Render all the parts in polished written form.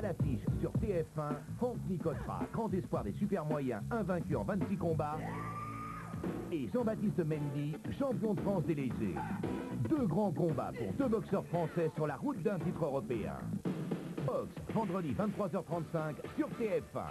À l'affiche sur TF1, Franck Nicotera, grand espoir des super moyens, invaincu en 26 combats. Et Jean-Baptiste Mendy, champion de France des légers. Deux grands combats pour deux boxeurs français sur la route d'un titre européen. Boxe, vendredi 23h35 sur TF1.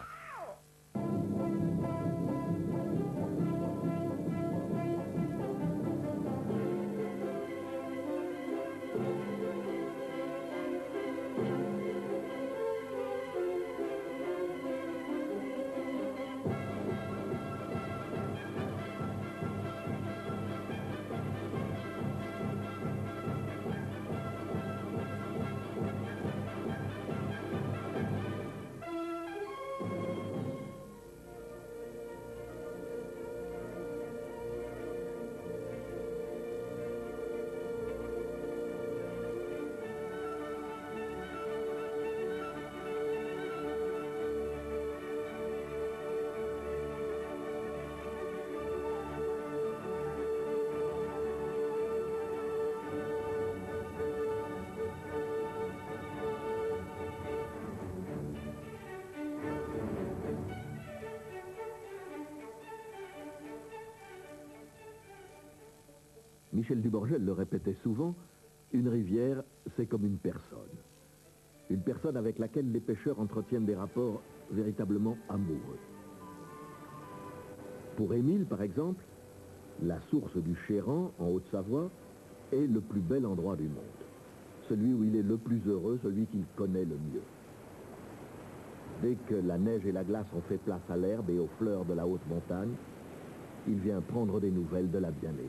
Michel Duborgel le répétait souvent, une rivière, c'est comme une personne. Une personne avec laquelle les pêcheurs entretiennent des rapports véritablement amoureux. Pour Émile, par exemple, la source du Chéran, en Haute-Savoie, est le plus bel endroit du monde. Celui où il est le plus heureux, celui qu'il connaît le mieux. Dès que la neige et la glace ont fait place à l'herbe et aux fleurs de la haute montagne, il vient prendre des nouvelles de la bien-aimée.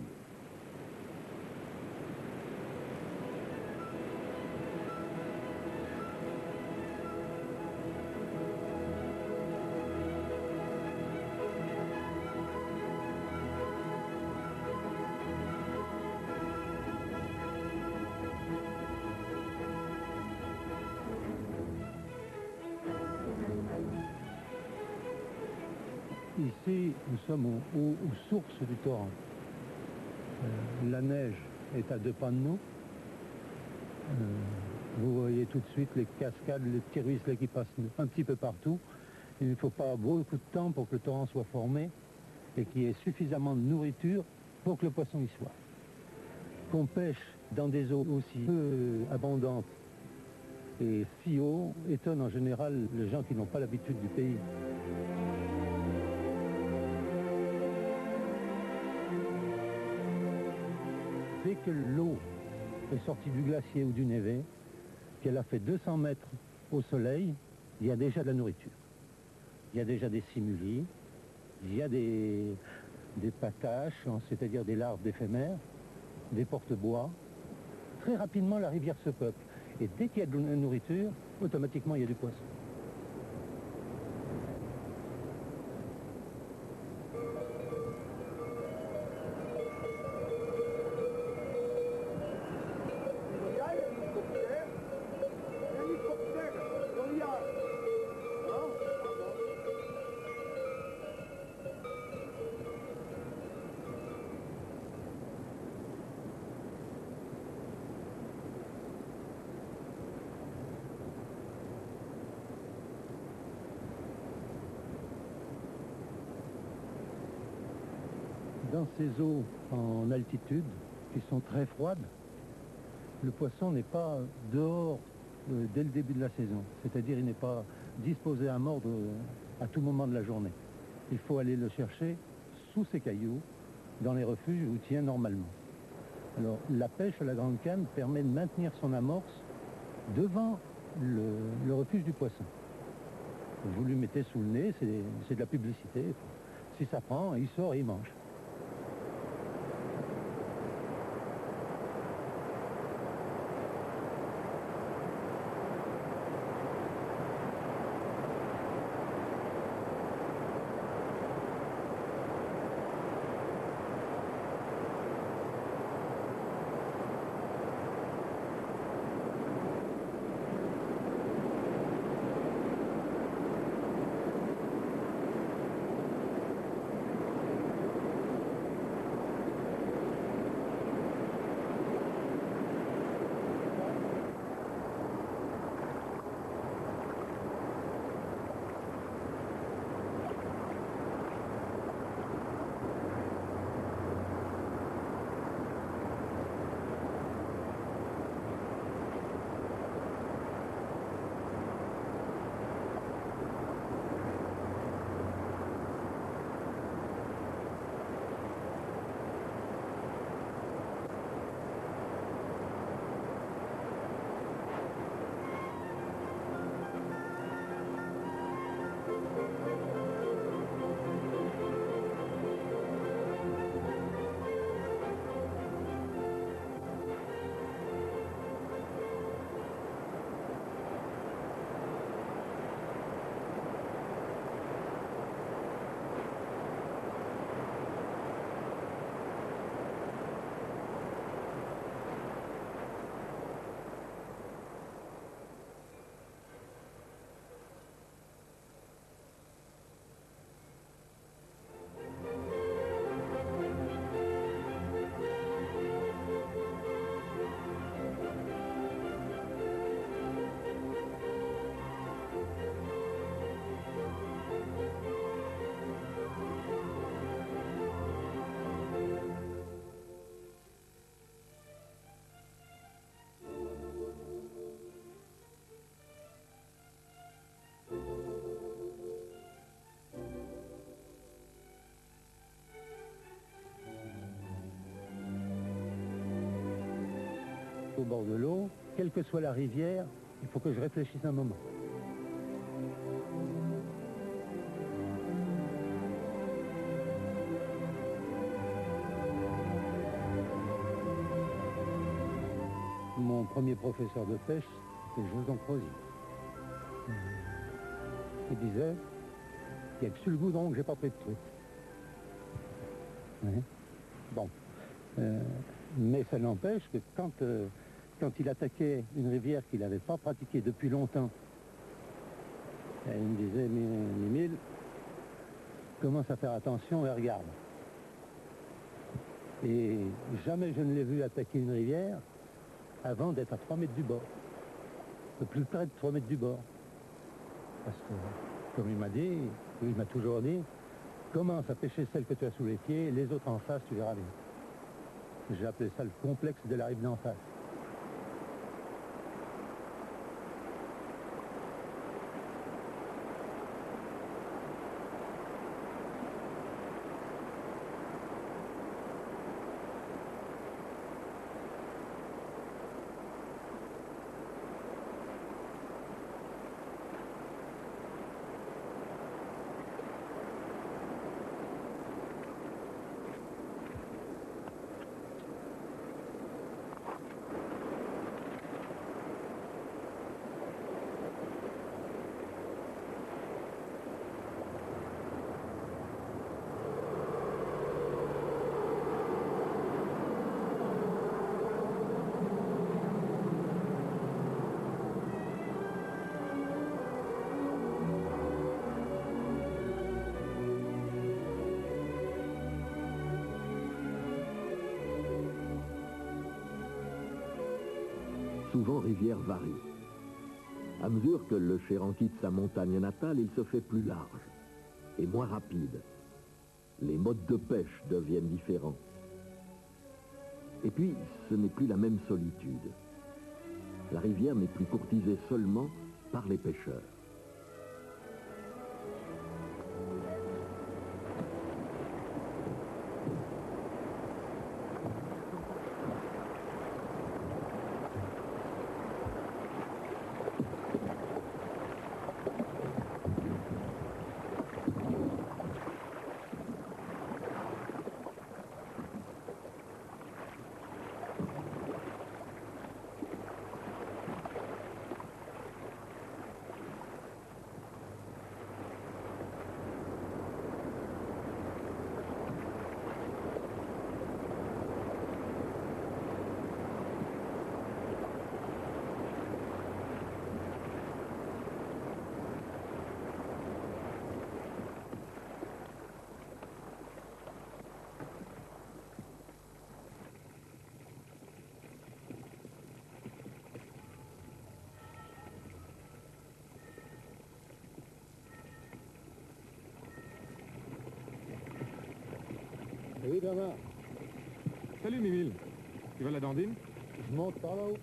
Ici, nous sommes aux sources du torrent. La neige est à 2 pas de nous. Vous voyez tout de suite les cascades, les petits ruisselets qui passent un petit peu partout. Il ne faut pas beaucoup de temps pour que le torrent soit formé et qu'il y ait suffisamment de nourriture pour que le poisson y soit. Qu'on pêche dans des eaux aussi peu abondantes et si haut étonne en général les gens qui n'ont pas l'habitude du pays. Dès que l'eau est sortie du glacier ou du névé, qu'elle a fait 200 mètres au soleil, il y a déjà de la nourriture. Il y a déjà des simulis, il y a des pataches, c'est-à-dire des larves d'éphémères, des porte-bois. Très rapidement, la rivière se peuple. Et dès qu'il y a de la nourriture, automatiquement, il y a du poisson. Dans ces eaux en altitude, qui sont très froides, le poisson n'est pas dehors dès le début de la saison. C'est-à-dire il n'est pas disposé à mordre à tout moment de la journée. Il faut aller le chercher sous ces cailloux, dans les refuges où il tient normalement. Alors la pêche à la grande canne permet de maintenir son amorce devant le refuge du poisson. Vous lui mettez sous le nez, c'est de la publicité. Si ça prend, il sort et il mange. au bord de l'eau, quelle que soit la rivière, il faut que je réfléchisse un moment. Mon premier professeur de pêche, c'était Joson Crozier. Il disait, il n'y a que sur le goudron que j'ai pas pris de truite. Ouais. Bon. Mais ça n'empêche que quand il attaquait une rivière qu'il n'avait pas pratiquée depuis longtemps, il me disait, mais Émile, commence à faire attention et regarde. Et jamais je ne l'ai vu attaquer une rivière avant d'être à 3 mètres du bord. Le plus près de 3 mètres du bord. Parce que, comme il m'a dit, il m'a toujours dit, commence à pêcher celle que tu as sous les pieds, les autres en face, tu verras bien. J'ai appelé ça le complexe de la rive d'en face. Souvent, Rivière varie. À mesure que le Chéran quitte sa montagne natale, il se fait plus large et moins rapide. Les modes de pêche deviennent différents. Et puis, ce n'est plus la même solitude. La rivière n'est plus courtisée seulement par les pêcheurs. Oui, Bernard, Salut Mimile, tu vas à la Dandine? je monte par là-haut.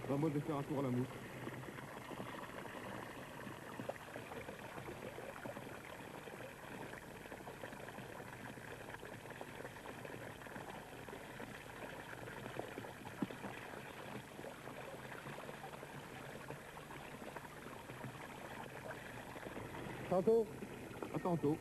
Bah, moi je vais faire un tour à la mousse. Tantôt. À tantôt.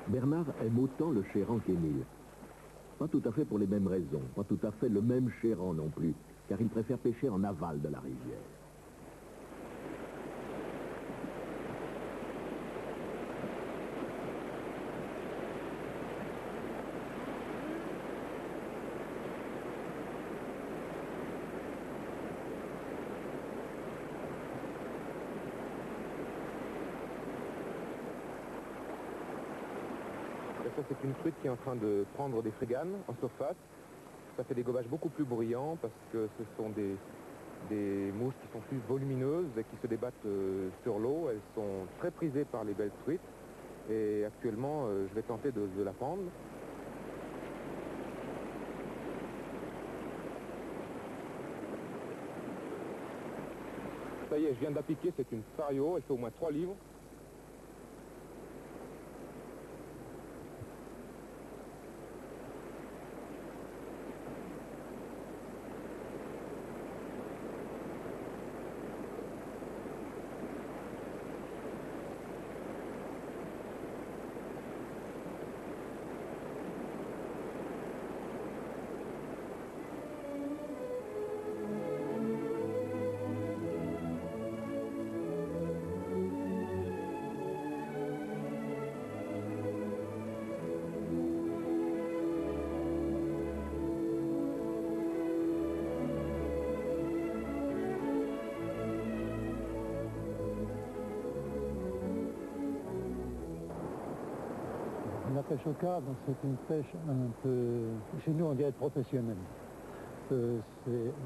Bernard aime autant le Chéran qu'Émile. Pas tout à fait pour les mêmes raisons, pas tout à fait le même Chéran non plus, car il préfère pêcher en aval de la rivière. Ça, c'est une truite qui est en train de prendre des fréganes en surface. Ça fait des gobages beaucoup plus bruyants parce que ce sont des mousses qui sont plus volumineuses et qui se débattent sur l'eau. Elles sont très prisées par les belles truites. Et actuellement, je vais tenter de la pendre. Ça y est, je viens d'appliquer, c'est une Fario, elle fait au moins 3 livres. La pêche au cadre, c'est une pêche un peu, chez nous on dirait professionnelle.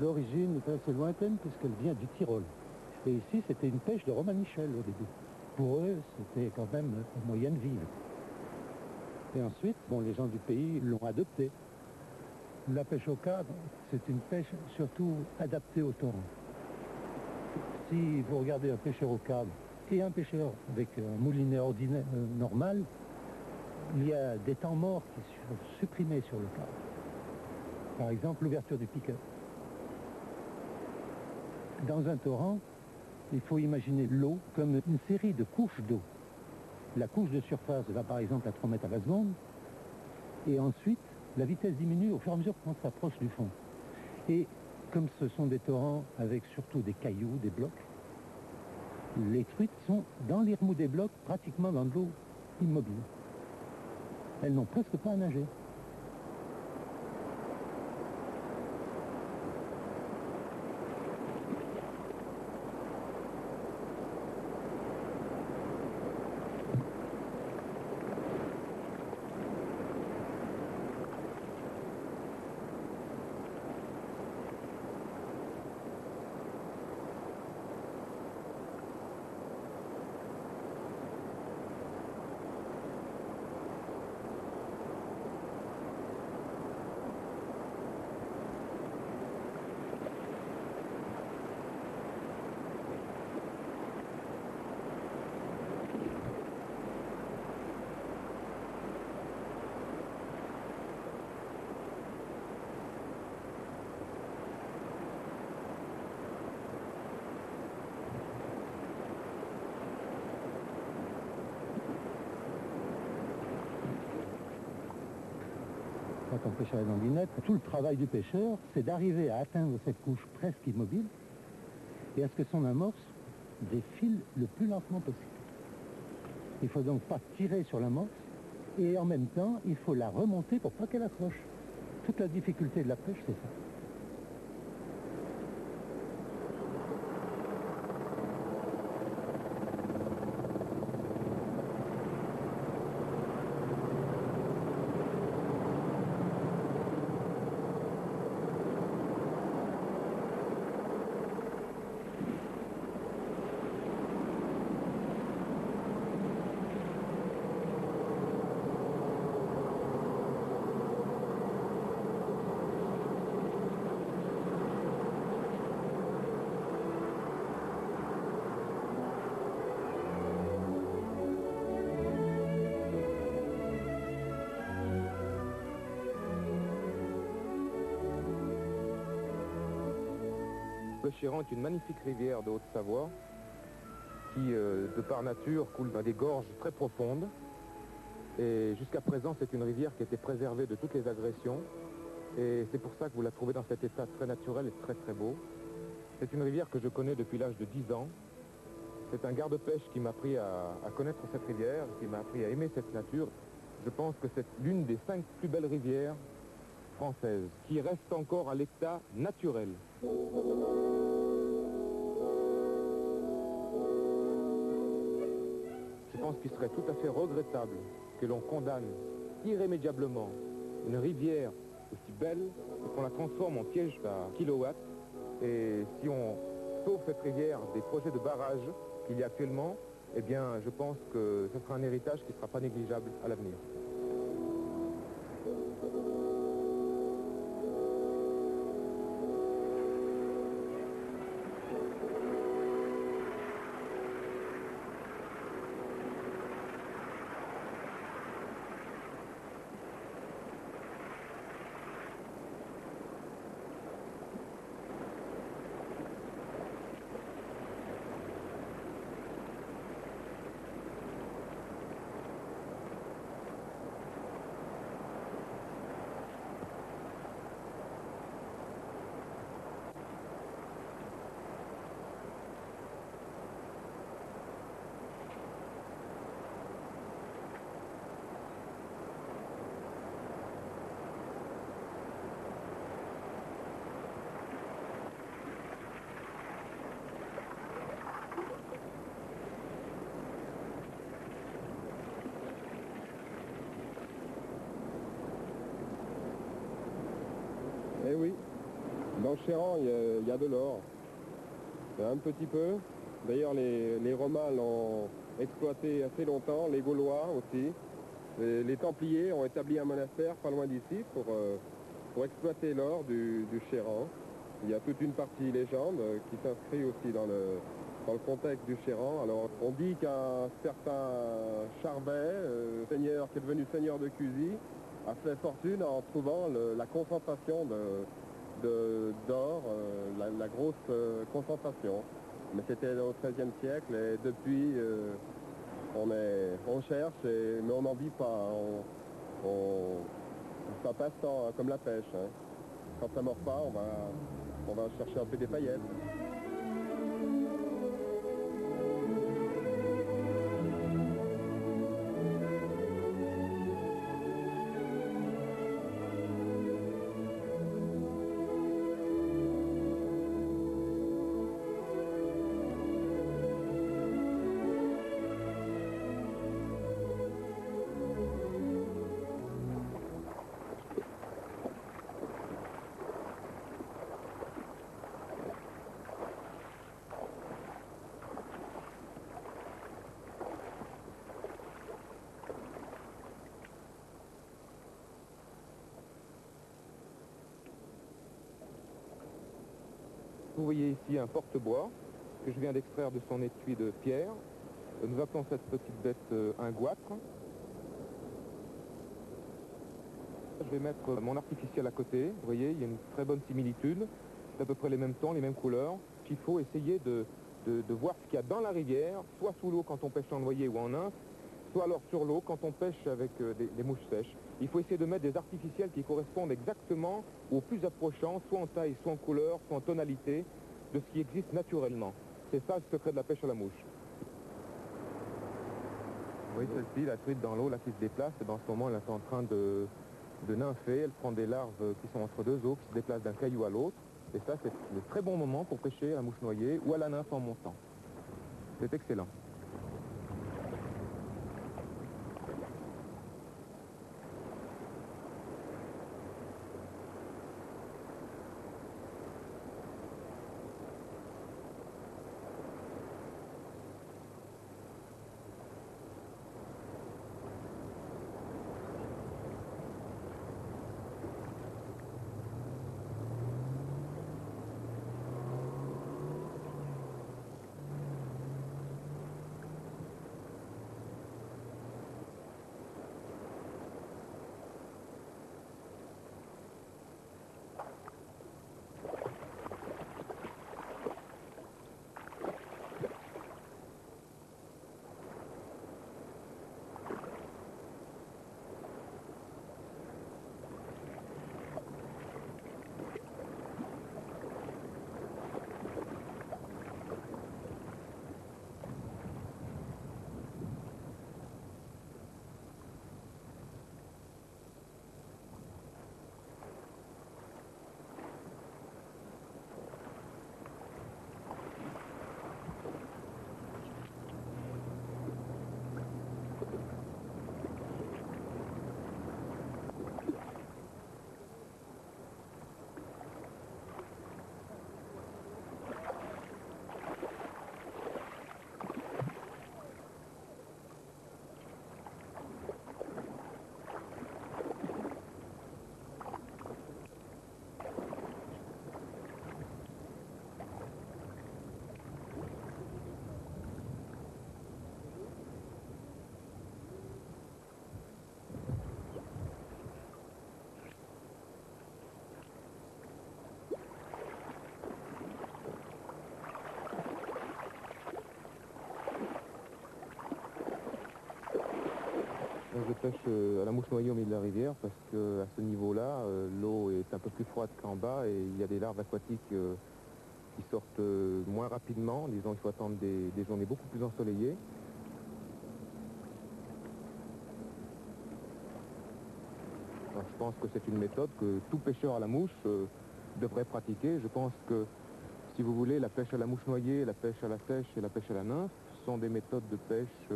L'origine est assez lointaine puisqu'elle vient du Tyrol. Et ici c'était une pêche de Romanichel au début. Pour eux c'était quand même un moyen de vivre. Et ensuite, bon, les gens du pays l'ont adopté. La pêche au cadre, c'est une pêche surtout adaptée au torrent. Si vous regardez un pêcheur au cadre et un pêcheur avec un moulinet ordinaire normal, il y a des temps morts qui sont supprimés sur le cadre. Par exemple, l'ouverture du piqueur. Dans un torrent, il faut imaginer l'eau comme une série de couches d'eau. La couche de surface va par exemple à 3 mètres à la seconde, et ensuite, la vitesse diminue au fur et à mesure qu'on s'approche du fond. Et comme ce sont des torrents avec surtout des cailloux, des blocs, les truites sont dans les remous des blocs, pratiquement dans de l'eau immobile. Elles n'ont presque pas à nager. Quand on pêche à la dandinette, tout le travail du pêcheur, c'est d'arriver à atteindre cette couche presque immobile et à ce que son amorce défile le plus lentement possible. Il ne faut donc pas tirer sur l'amorce et en même temps, il faut la remonter pour pas qu'elle accroche. Toute la difficulté de la pêche, c'est ça. Le Chéran est une magnifique rivière de Haute-Savoie qui, de par nature, coule dans des gorges très profondes. Et jusqu'à présent, c'est une rivière qui a été préservée de toutes les agressions. Et c'est pour ça que vous la trouvez dans cet état très naturel et très très beau. C'est une rivière que je connais depuis l'âge de 10 ans. C'est un garde-pêche qui m'a appris à connaître cette rivière, qui m'a appris à aimer cette nature. Je pense que c'est l'une des 5 plus belles rivières françaises, qui reste encore à l'état naturel. Je pense qu'il serait tout à fait regrettable que l'on condamne irrémédiablement une rivière aussi belle et qu'on la transforme en piège à kilowatts. Et si on sauve cette rivière des projets de barrage qu'il y a actuellement, eh bien, je pense que ce sera un héritage qui ne sera pas négligeable à l'avenir. Eh oui, dans le Chéran, il y a de l'or. Un petit peu. D'ailleurs, les Romains l'ont exploité assez longtemps, les Gaulois aussi. Les Templiers ont établi un monastère pas loin d'ici pour exploiter l'or du Chéran. Il y a toute une partie légende qui s'inscrit aussi dans le contexte du Chéran. Alors, on dit qu'un certain Charbet, seigneur qui est devenu seigneur de Cusy, a fait fortune en trouvant la concentration d'or, la grosse concentration. Mais c'était au XIIIe siècle et depuis on cherche, mais on n'en vit pas. Ça passe comme la pêche. Hein. Quand ça ne mord pas, on va chercher un peu des paillettes. Vous voyez ici un porte-bois que je viens d'extraire de son étui de pierre. Nous appelons cette petite bête un goitre. Je vais mettre mon artificiel à côté. Vous voyez, il y a une très bonne similitude. C'est à peu près les mêmes tons, les mêmes couleurs. Il faut essayer de voir ce qu'il y a dans la rivière, soit sous l'eau quand on pêche en noyer ou en nymphe, soit alors sur l'eau quand on pêche avec des mouches sèches. Il faut essayer de mettre des artificiels qui correspondent exactement ou au plus approchant, soit en taille, soit en couleur, soit en tonalité, de ce qui existe naturellement. C'est ça le secret de la pêche à la mouche. Vous voyez celle-ci, la truite dans l'eau, là qui se déplace, et dans ce moment elle est en train de nympher, elle prend des larves qui sont entre deux eaux, qui se déplacent d'un caillou à l'autre, et ça c'est le très bon moment pour pêcher à la mouche noyée ou à la nymphe en montant. C'est excellent. pêche à la mouche noyée au milieu de la rivière parce qu'à ce niveau-là, l'eau est un peu plus froide qu'en bas et il y a des larves aquatiques qui sortent moins rapidement. Disons, il faut attendre des journées beaucoup plus ensoleillées. Alors, je pense que c'est une méthode que tout pêcheur à la mouche devrait pratiquer. Je pense que, si vous voulez, la pêche à la mouche noyée, la pêche à la sèche et la pêche à la nymphe sont des méthodes de pêche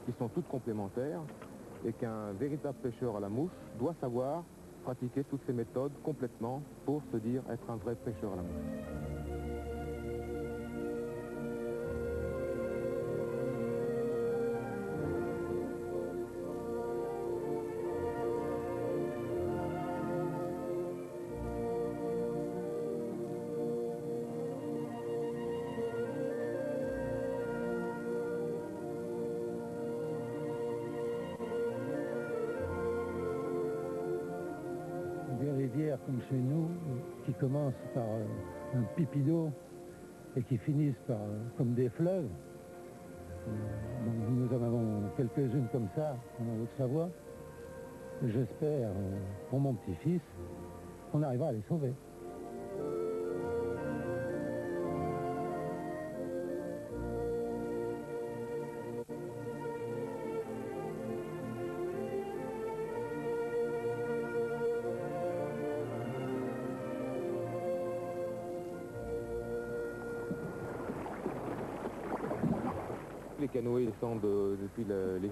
qui sont toutes complémentaires et qu'un véritable pêcheur à la mouche doit savoir pratiquer toutes ces méthodes complètement pour se dire être un vrai pêcheur à la mouche. Des rivières comme chez nous, qui commencent par un pipi d'eau et qui finissent par, comme des fleuves. Donc, nous en avons quelques-unes comme ça en Haute-Savoie. J'espère, pour mon petit-fils, qu'on arrivera à les sauver. Les canoës descendent depuis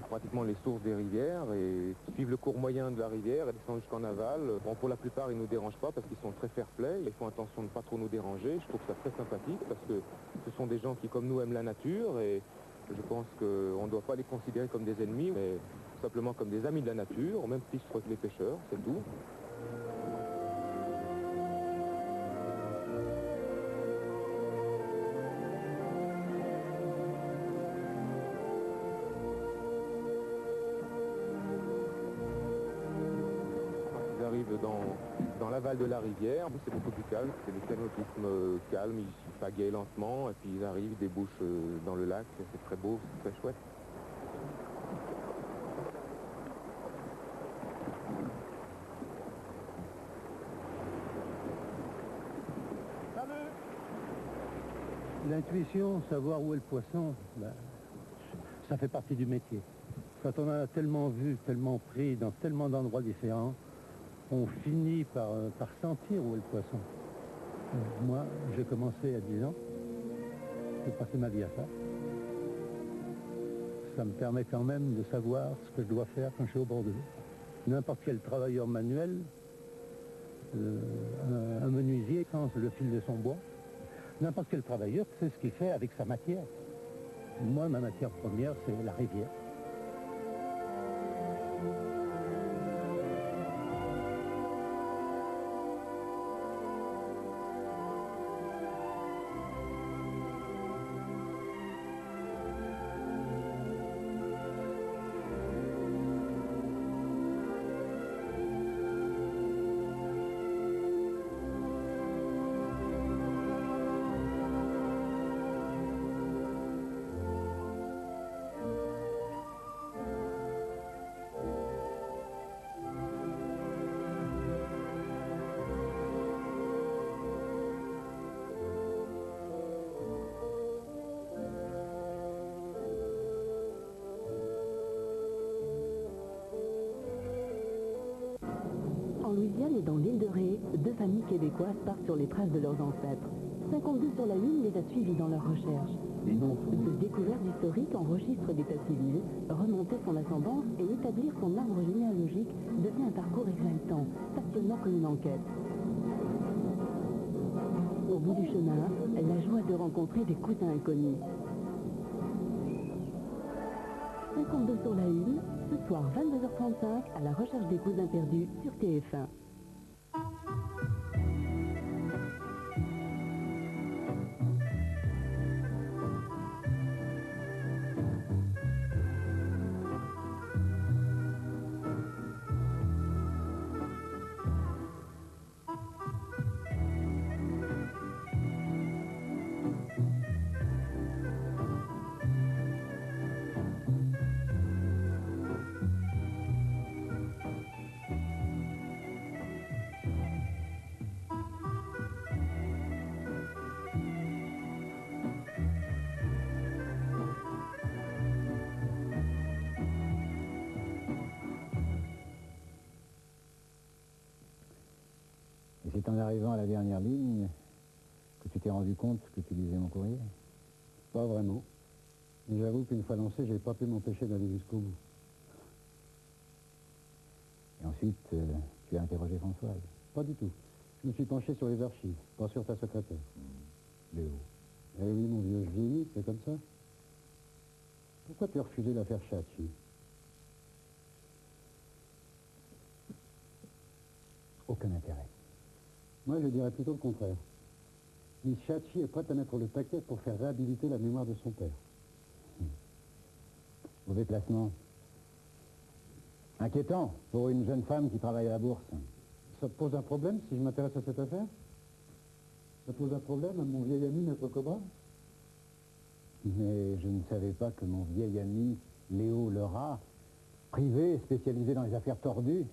pratiquement les sources des rivières et suivent le cours moyen de la rivière et descendent jusqu'en aval. Bon, pour la plupart, ils ne nous dérangent pas parce qu'ils sont très fair-play. Ils font attention de ne pas trop nous déranger. Je trouve ça très sympathique parce que ce sont des gens qui, comme nous, aiment la nature et je pense qu'on ne doit pas les considérer comme des ennemis, mais simplement comme des amis de la nature, au même titre que les pêcheurs, c'est tout. Ils arrivent dans l'aval de la rivière, c'est beaucoup plus calme, c'est des canotismes calmes, ils pagayent lentement et puis ils arrivent, débouchent dans le lac, c'est très beau, c'est très chouette. L'intuition, savoir où est le poisson, ben, ça fait partie du métier. Quand on a tellement vu, tellement pris dans tellement d'endroits différents, on finit par sentir où est le poisson. Moi, j'ai commencé à 10 ans, j'ai passé ma vie à ça. Ça me permet quand même de savoir ce que je dois faire quand je suis au bord de l'eau. N'importe quel travailleur manuel, un menuisier pense le fil de son bois. N'importe quel travailleur sait ce qu'il fait avec sa matière. Moi, ma matière première, c'est la rivière. En Louisiane et dans l'île de Ré, 2 familles québécoises partent sur les traces de leurs ancêtres. 52 sur la Une les a suivis dans leurs recherches. Cette découverte historique enregistre d'état civil, remonter son ascendance et établir son arbre généalogique devient un parcours exaltant, passionnant comme une enquête. Au bout du chemin, la joie de rencontrer des cousins inconnus. 52 sur la Une, ce soir 22h35 à la recherche des cousins perdus sur TF1. C'est en arrivant à la dernière ligne que tu t'es rendu compte que tu lisais mon courrier? Pas vraiment. Mais j'avoue qu'une fois lancé, j'ai pas pu m'empêcher d'aller jusqu'au bout. Et ensuite, tu as interrogé Françoise? Pas du tout. Je me suis penché sur les archives, pas sur ta secrétaire. Léo. Eh oui, mon vieux, je vieillis, c'est comme ça. Pourquoi tu as refusé l'affaire Chachi? Aucun intérêt. Moi, je dirais plutôt le contraire. Miss Chachi est prête à mettre le paquet pour faire réhabiliter la mémoire de son père. Mauvais placement. Inquiétant pour une jeune femme qui travaille à la bourse. Ça te pose un problème si je m'intéresse à cette affaire? Ça pose un problème à mon vieil ami, Maître Cobra? Mais je ne savais pas que mon vieil ami, Léo le rat, privé, spécialisé dans les affaires tordues,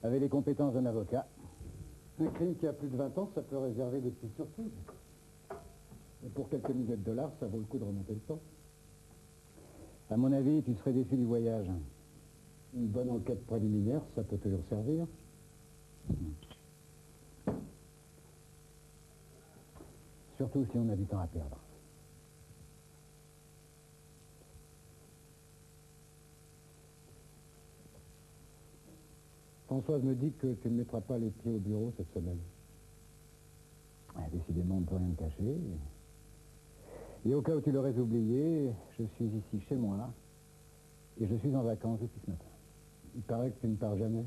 avait les compétences d'un avocat. Un crime qui a plus de 20 ans, ça peut réserver des petites surprises. Et pour quelques milliers de dollars, ça vaut le coup de remonter le temps. À mon avis, tu serais déçu du voyage. Une bonne enquête préliminaire, ça peut toujours servir. Surtout si on a du temps à perdre. Françoise me dit que tu ne mettras pas les pieds au bureau cette semaine. Décidément, on ne peut rien te cacher. Et au cas où tu l'aurais oublié, je suis ici chez moi, et je suis en vacances depuis ce matin. Il paraît que tu ne pars jamais.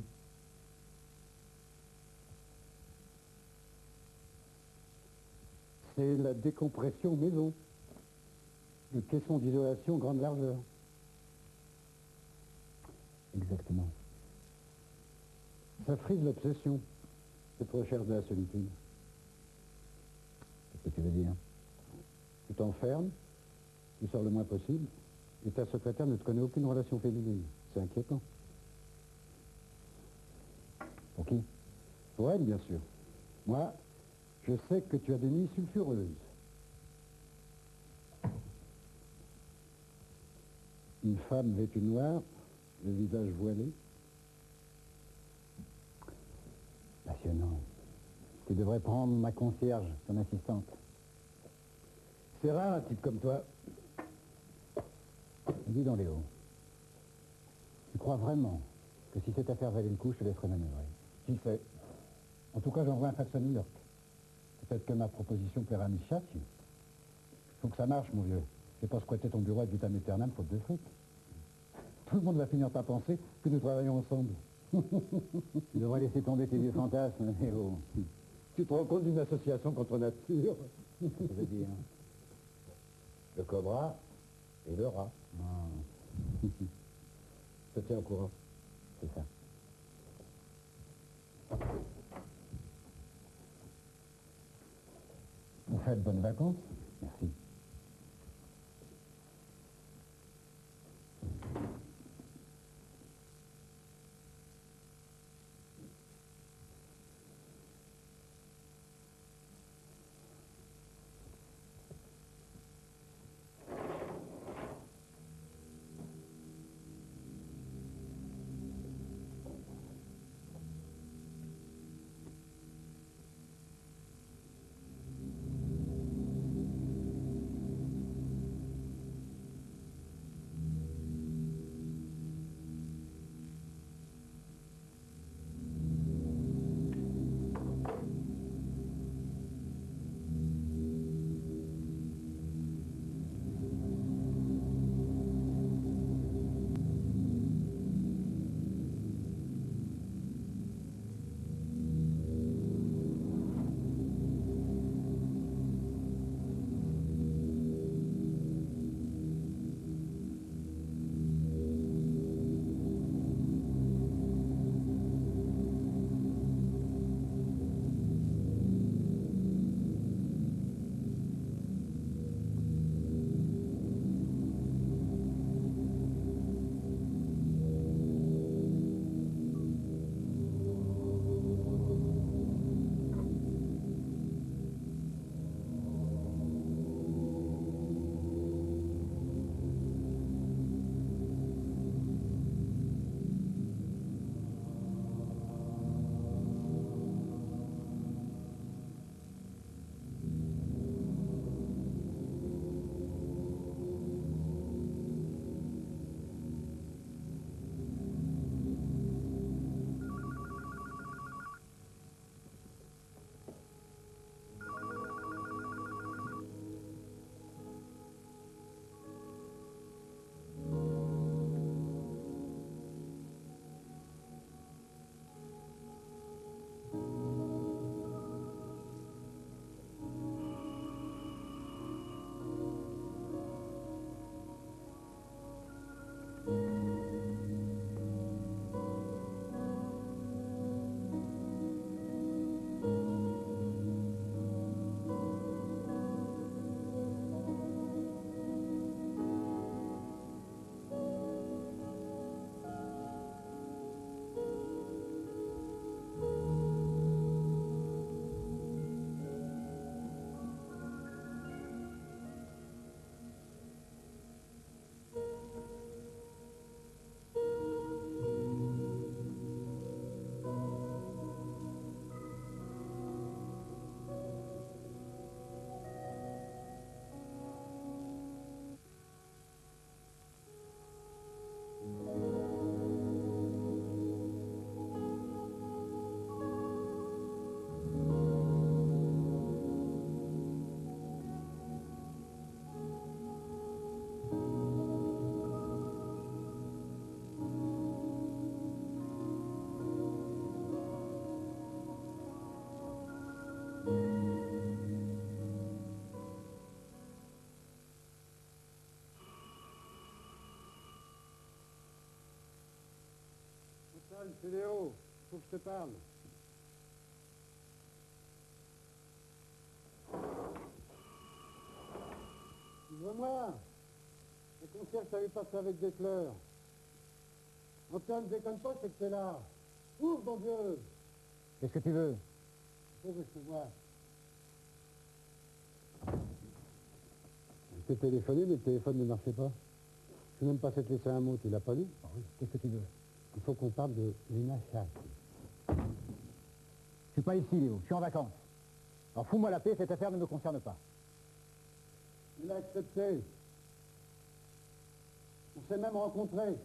C'est la décompression maison. Le caisson d'isolation grande largeur. Exactement. Ça frise l'obsession, cette recherche de la solitude. Qu'est-ce que tu veux dire? Tu t'enfermes, tu sors le moins possible, et ta secrétaire ne te connaît aucune relation féminine. C'est inquiétant. Pour qui? Pour elle, bien sûr. Moi, je sais que tu as des nuits sulfureuses. Une femme vêtue noire, le visage voilé. Passionnant. Tu devrais prendre ma concierge, ton assistante. C'est rare un type comme toi. Dis donc, Léo. Tu crois vraiment que si cette affaire valait le coup, je te laisserais manœuvrer? Qui sait? En tout cas, j'envoie un fax à New York. Peut-être que ma proposition plaira à Miss Chachi. Faut que ça marche, mon vieux. Je vais pas squatter ton bureau ad vitam aeternam faute de fric. Tout le monde va finir par penser que nous travaillons ensemble. Tu devrais laisser tomber tes vieux fantasmes, Léo. Tu te rends compte d'une association contre nature? Je veux dire. Le cobra et le rat. Non, Je te tiens au courant. c'est ça. Vous faites bonnes vacances? Merci. Antoine, c'est Léo. Faut que je te parle. Ouvre-moi. Le concierge t'avait passé avec des fleurs. Antoine, déconne pas, c'est que t'es là. Ouvre, mon Dieu. Qu'est-ce que tu veux? Faut que je te vois. Je t'ai téléphoné, mais le téléphone ne marchait pas. Je n'ai même pas fait te laisser un mot, tu l'as pas lu? Ah oui, qu'est-ce que tu veux? Il faut qu'on parle de Lena Schack. Je suis pas ici, Léo, je suis en vacances. Alors fous-moi la paix, cette affaire ne me concerne pas. Il a accepté. On s'est même rencontrés.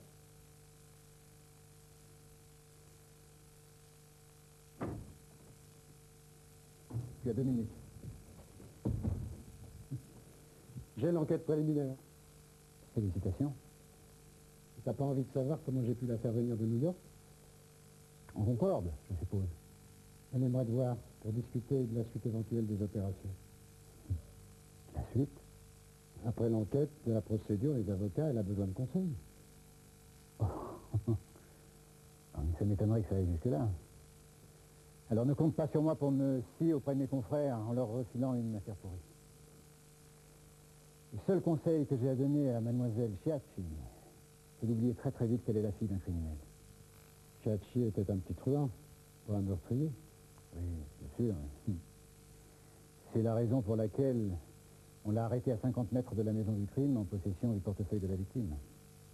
Tu as 2 minutes. J'ai l'enquête préliminaire. Félicitations. T'as pas envie de savoir comment j'ai pu la faire venir de New York? On concorde, je suppose. Elle aimerait te voir pour discuter de la suite éventuelle des opérations. La suite? Après l'enquête, de la procédure, les avocats, elle a besoin de conseils. Oh. Ça m'étonnerait que ça aille jusque-là. Alors ne compte pas sur moi pour me scier auprès de mes confrères en leur refilant une affaire pourrie. Le seul conseil que j'ai à donner à mademoiselle Chiacci, c'est d'oublier très très vite qu'elle est la fille d'un criminel. Chiacci était un petit truand, pas un meurtrier. Oui, bien sûr. C'est la raison pour laquelle on l'a arrêté à 50 mètres de la maison du crime en possession du portefeuille de la victime.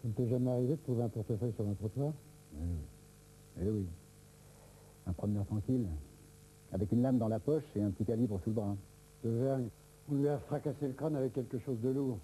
Ça ne t'est jamais arrivé de trouver un portefeuille sur un trottoir? Oui. Eh oui. Un promeneur tranquille, avec une lame dans la poche et un petit calibre sous le bras. De vergne, on lui a fracassé le crâne avec quelque chose de lourd.